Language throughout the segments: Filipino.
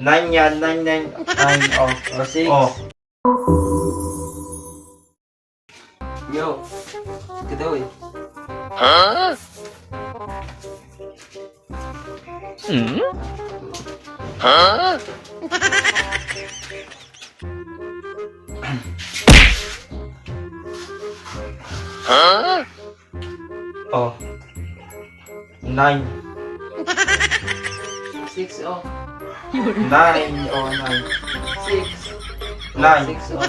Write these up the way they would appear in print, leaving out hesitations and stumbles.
9 yan, 9, 9, 9, oh. O, 6. Oh. Yo. Kadaw eh. Oh. 9. 6 o. 9, oh, 9. 6. 9. 6 o.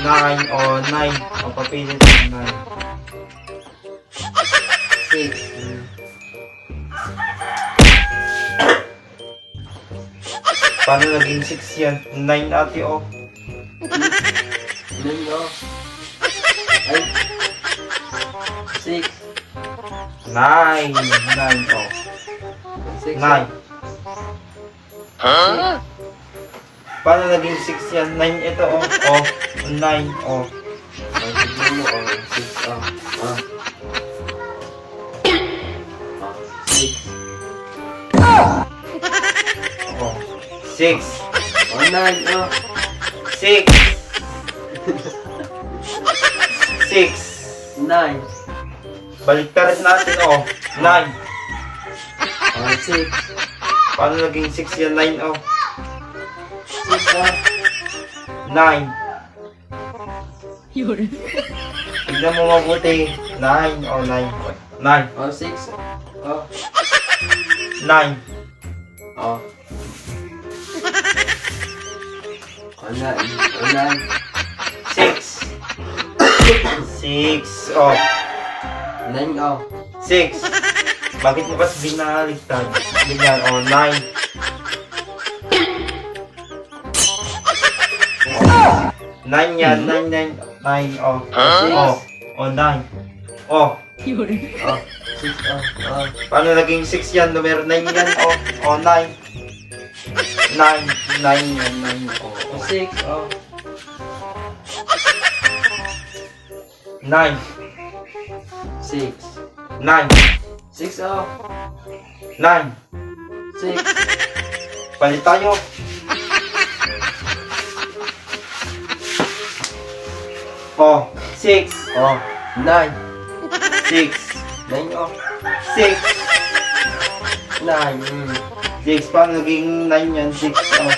9, oh, 9. Oh, papilit ng 9. 6. Paano naging 6 yan? 9 ate, oh. 9 o. Ay. 6. 9, 9, oh. 6. 9. Paano naging 6 yan? 9 ito, oh. Oh, 9, oh. Tignan mo o. 6 o. Ah. 6. Oh. 6. O, 9 o. 6. 6. 9. Baliktarin natin, oh. 9. O, 6. Paano naging 6 yan? 9, oh. 6 o. 9. Tignan mo mabuti. 9, oh, 9. 9. O, 6 o. 9. O. O, 9. O, 9. 6. 6, oh. 9 o. 6. Bakit mo ba binaligtad? Ganyan, oh, 9. 9 yan, 9, 9, 9, oh. Oh, oh, 9. Oh, O, 6 o. O. paano naging 6 yan? Numero 9 yan, oh. Oh, 9. 9, 9 yan, 9, oh. O, 6 o. 9, 6. 9, 6 o. 9. 6. Palit tayo. Oh, 6. O. 9. 6. 9 o. 6. 9. 6. Paano naging 9 yan? 6. Oh.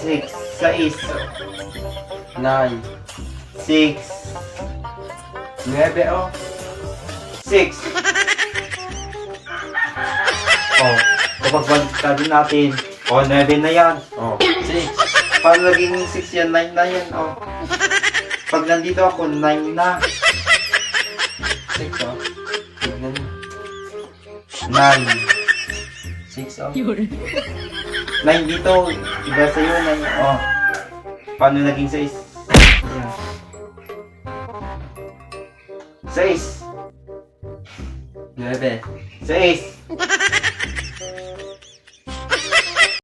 6. 6. 9. 6. 9 o. 6. Oh, kapag balik natin. Oh, 9 na yan. O. 6. Paano naging 6 yan? 9 na yan. Oh. Pag nandito ako, 9 na. 6 o. Tignan mo. 9. 6 o. 9 dito. Iba sa'yo, 9. Oh. Paano naging 6? Yan. 6. 9. 6.